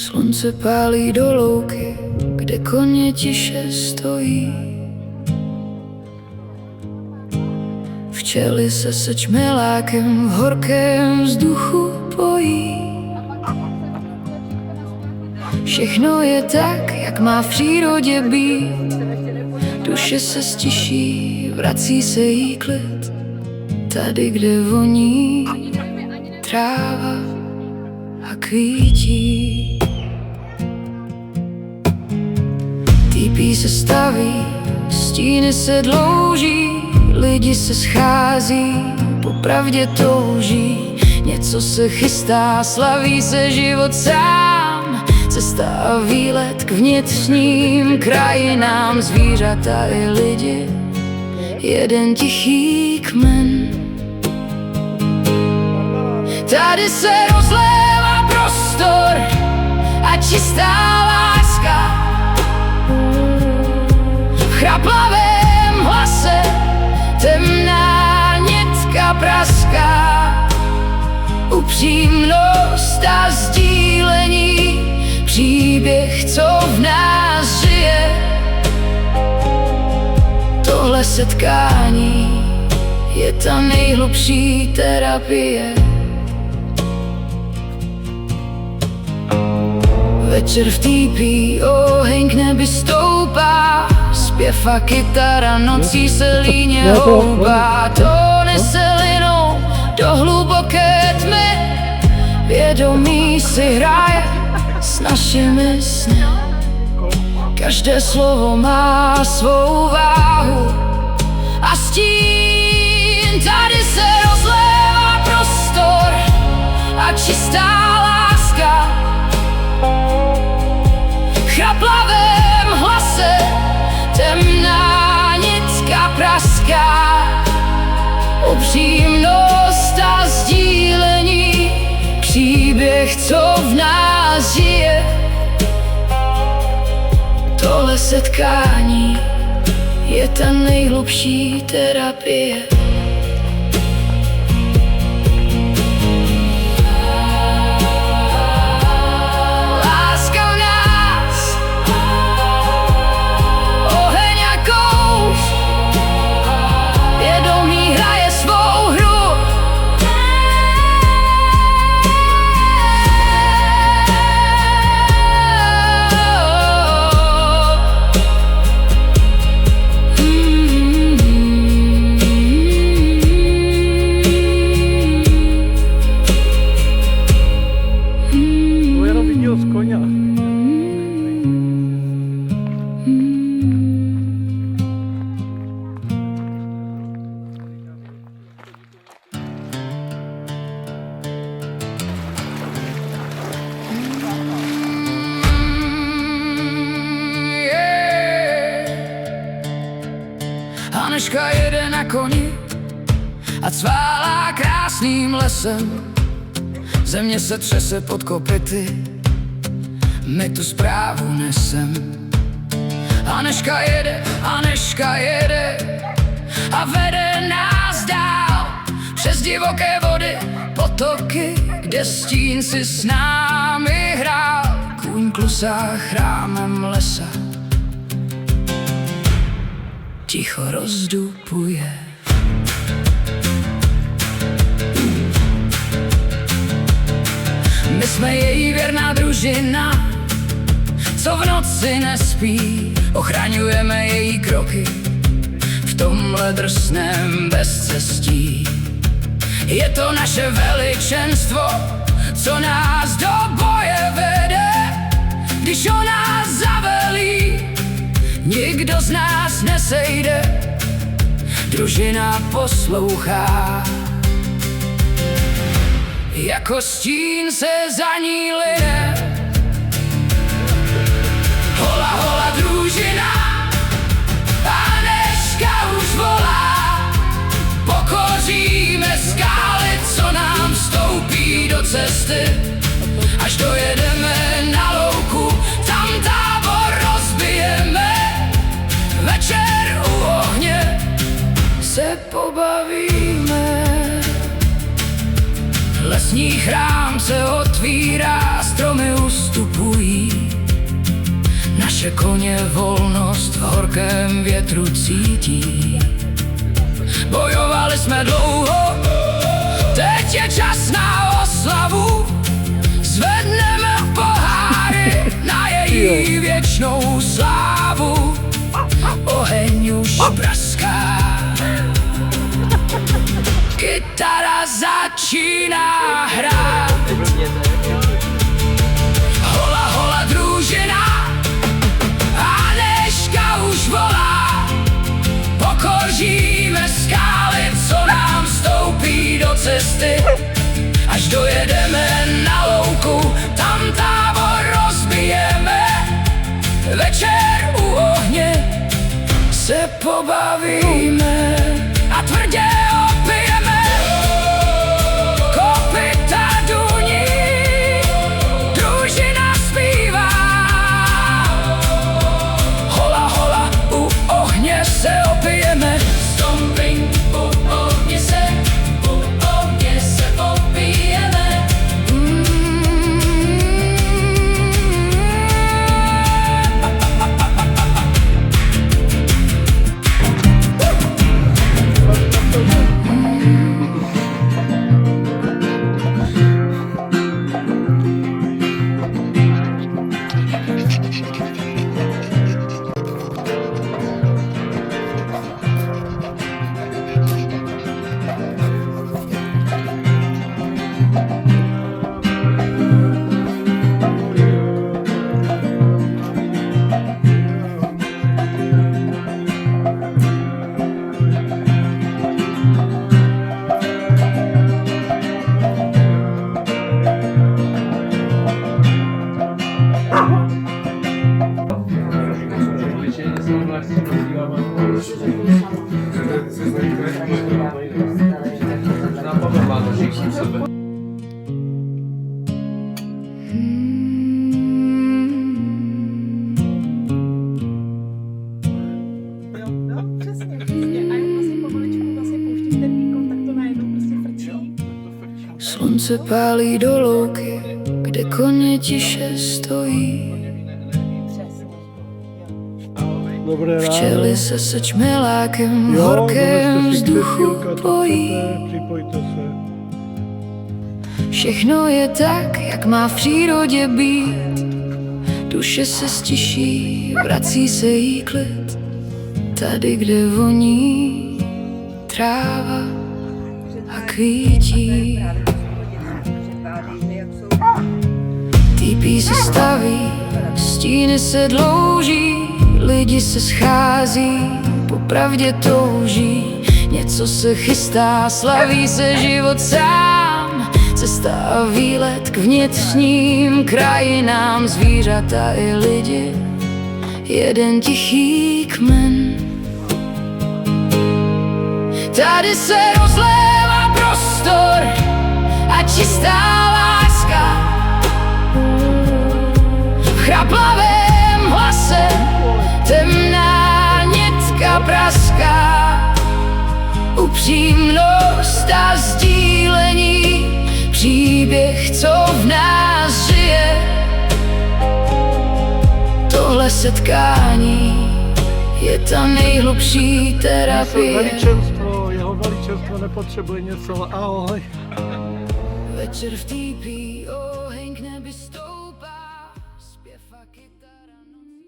Slunce pálí do louky, kde koně tiše stojí. Včely se čmelákem v horkém vzduchu pojí. Všechno je tak, jak má v přírodě být. Duše se stiší, vrací se jí klid. Tady, kde voní tráva a kvítí. Týpí se staví, stíny se dlouží, lidi se schází, po pravdě touží. Něco se chystá, slaví se život sám. Cesta a výlet k vnitřním krajinám, zvířata i lidi, jeden tichý kmen. Tady se rozlévá prostor a čistá láska. V chraplavém hlase temná nitka praská. Upřímnost a sdílení, příběh, co v nás žije. Tohle setkání je ta nejhlubší terapie. Večer v týpí, oheň k nebi stoupá. Zpěv a kytara nocí se líně houbá. To nese linou do hluboké tmy. Vědomí si hraje s našimi sny. Každé slovo má svou váhu a stín. Tady se rozlévá prostor a čistá láska. V chraplavém hlase temná nitka praská. Upřímnost a sdílení, příběh, co v nás žije. Tohle setkání je ta nejhlubší terapie. Láska v nás, oheň a kouř, vědomí hraje svou hru. Haneška jede na koni a cválá krásným lesem. Země se třese pod kopyty, my tu zprávu nesem. Haneška jede a vede nás dál přes divoké vody, potoky, kde stín si s námi hrál. Kůň klusá chrámem lesa, ticho rozdupuje. My jsme její věrná družina, co v noci nespí. Ochraňujeme její kroky v tomhle drsném bezcestí. Je to naše veličenstvo, co nás do boje vede. Když ona zavelí, nikdo z nás nesejde, družina poslouchá. Jako stín se za ní lidé. Hola, hola, družina, Haneška už volá. Pokoříme skály, co nám vstoupí do cesty. Až dojedeme na louku, tam tábor rozbijeme. Večer u ohně se pobavíme. Lesní chrám se otvírá, stromy ustupují. Naše koně volnost v horkém větru cítí. Bojovali jsme dlouho, teď je čas na oslavu. Zvedneme poháry na její věčnou slávu. Oheň už praská, kytara začíná hrát. Hola, hola družina, Anežka už volá. Pokoříme skály, co nám stoupí do cesty. Až dojedeme na louku, tam tábor rozbijeme. Večer u ohně se pobavíme a tvrdě opijeme. Kopyta duní, družina zpívá. Hola, hola, u ohně se opijeme. Stomping, u ohně se opijeme. Slunce pálí do louky, kde koně tiše stojí. Včely se sečmelákem v horkém vzduchu pojí. Všechno je tak, jak má v přírodě být. Duše se stiší, vrací se jí klid. Tady, kde voní tráva a kvítí. Týpí se staví, stíny se dlouží, lidi se schází, popravdě touží. Něco se chystá, slaví se život sám. Cesta a výlet k vnitřním krajinám, zvířata i lidi, jeden tichý kmen. Tady se rozlévá prostor a čistá láska. V chraplavém hlase temná nitka praská. Upřímnost a sdílení, příběh, co v nás žije. Tohle setkání je ta nejhlubší terapie. Jeho veličenstvo nepotřebuje něco, ahoj. Večer v týpí, oheň k nebi stoupá, zpěv a kytara nocí.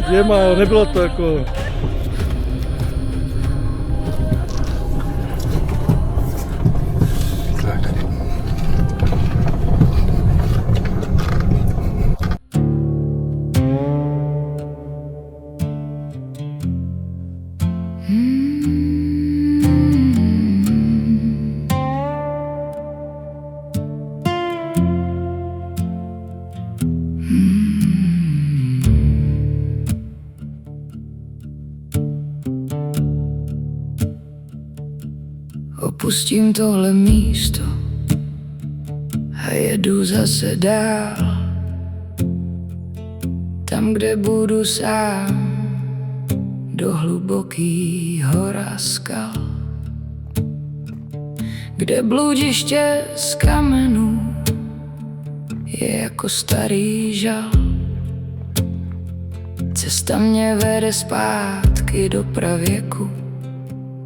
2, ale nebylo to jako... Opustím tohle místo a jedu zase dál. Tam, kde budu sám, do hlubokých hor a skal, kde bludiště z kamenů je jako starý žal. Cesta mě vede zpátky do pravěku,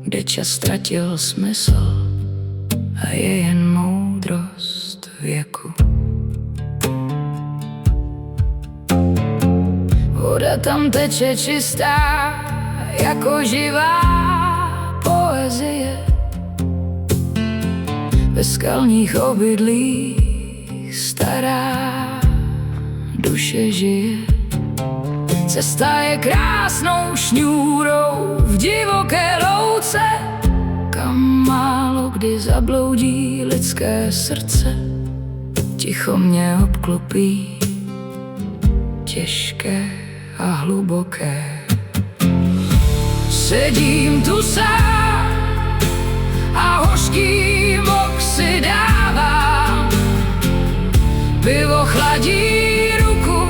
kde čas ztratil smysl a je jen moudrost věku. Voda tam teče čistá, jako živá poezie. Ve skalních obydlích stará duše žije. Cesta je krásnou šňůrou v divoké louce, kam málo kdy zabloudí lidské srdce. Ticho mě obklopí, těžké a hluboké. Sedím tu sám a hořký mok si dávám. Pivo chladí ruku,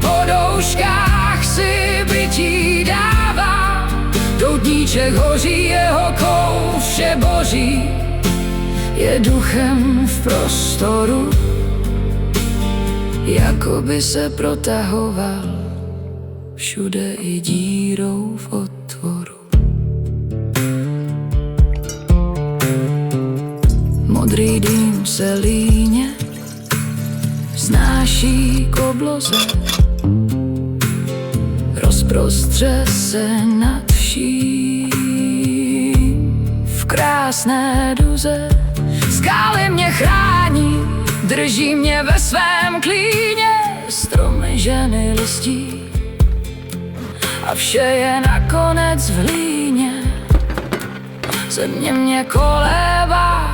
po douškách si bytí dávám. Doutníček hoří, jeho kouř vše boží, je duchem v prostoru, jako by se protahoval všude i dírou v otvoru. Modrý dým se líně vznáší k obloze, rozprostře se nad vším v krásné duze. Skály mě chrání, drží mě ve svém klíně, stromy ženy listí a vše je nakonec v hlíně. Země mě kolébá,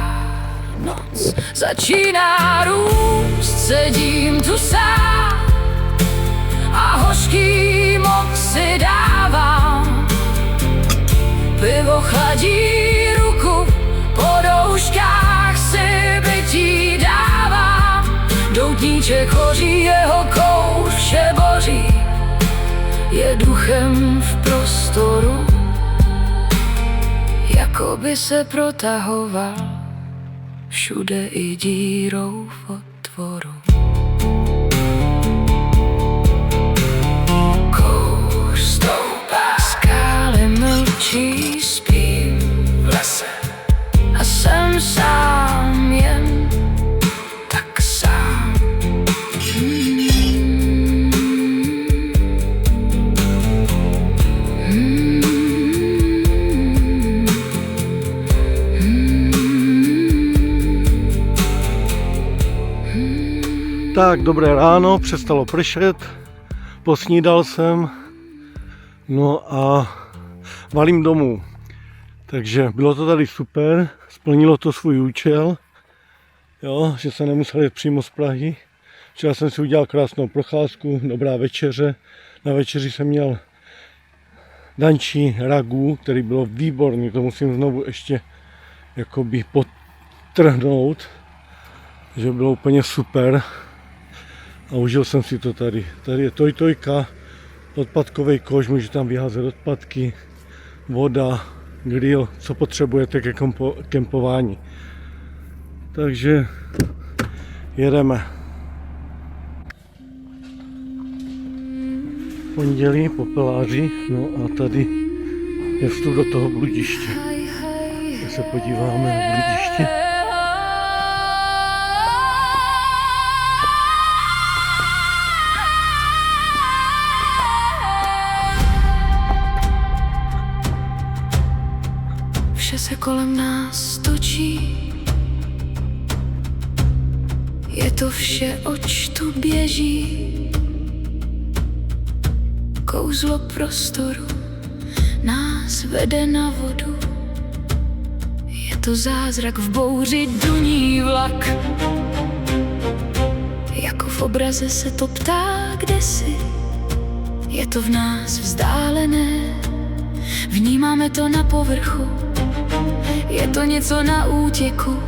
noc začíná růst. Sedím tu sám a hořký mok si dávám. Pivo chladí ruku, po douškách si bytí dávám. Doutníček hoří, jeho kouř vše boří, je duchem v prostoru, jako by se protahoval všude i dírou v otvoru. Kouř stoupá, skály mlčí, spím v lese a jsem sám, jen tak sám. Tak, dobré ráno, přestalo pršet, posnídal jsem, no a valím domů. Takže bylo to tady super, splnilo to svůj účel, jo, že se nemusel jít přímo z Prahy. Včera jsem si udělal krásnou procházku, dobrá večeře. Na večeři jsem měl dančí ragu, který bylo výborný, to musím znovu ještě jakoby podtrhnout, že bylo úplně super. A užil jsem si to tady. Tady je tojtojka, odpadkový koš, můžete tam vyházet odpadky, voda, grill, co potřebujete ke kempování. Takže jedeme. Pondělí, Popeláři, no a tady je vstup do toho bludiště. Tak se podíváme na bludiště. kolem nás točí. Je to vše, oč tu běží. Kouzlo prostoru nás vede na vodu. Je to zázrak v bouři, duní vlak. Jako v obraze se to ptá kdesi. Je to v nás vzdálené, vnímáme to na povrchu. Je to něco na útěku,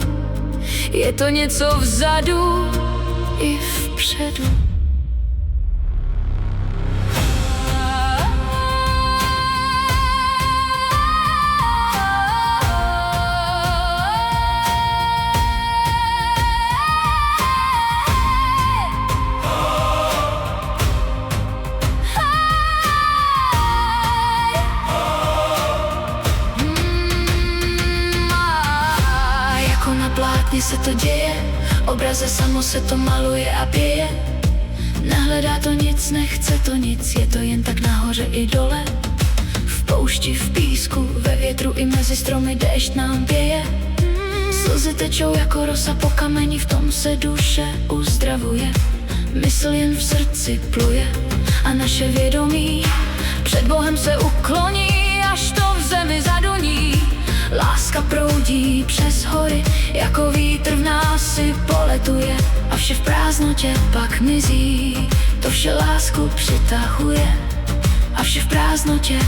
je to něco vzadu i vpředu. Na plátně se to děje, obraze samo se to maluje a pěje. Nehledá to nic, nechce to nic, je to jen tak nahoře i dole. V poušti, v písku, ve větru i mezi stromy déšť nám pěje. Slzy tečou jako rosa po kameni, v tom se duše uzdravuje. Mysl jen v srdci pluje a naše vědomí před Bohem se ukloní, až to v zemi zaduní. Láska proudí přes hory, jako vítr v nás si poletuje. A vše v prázdnotě pak mizí, to vše lásku přitahuje. A vše v prázdnotě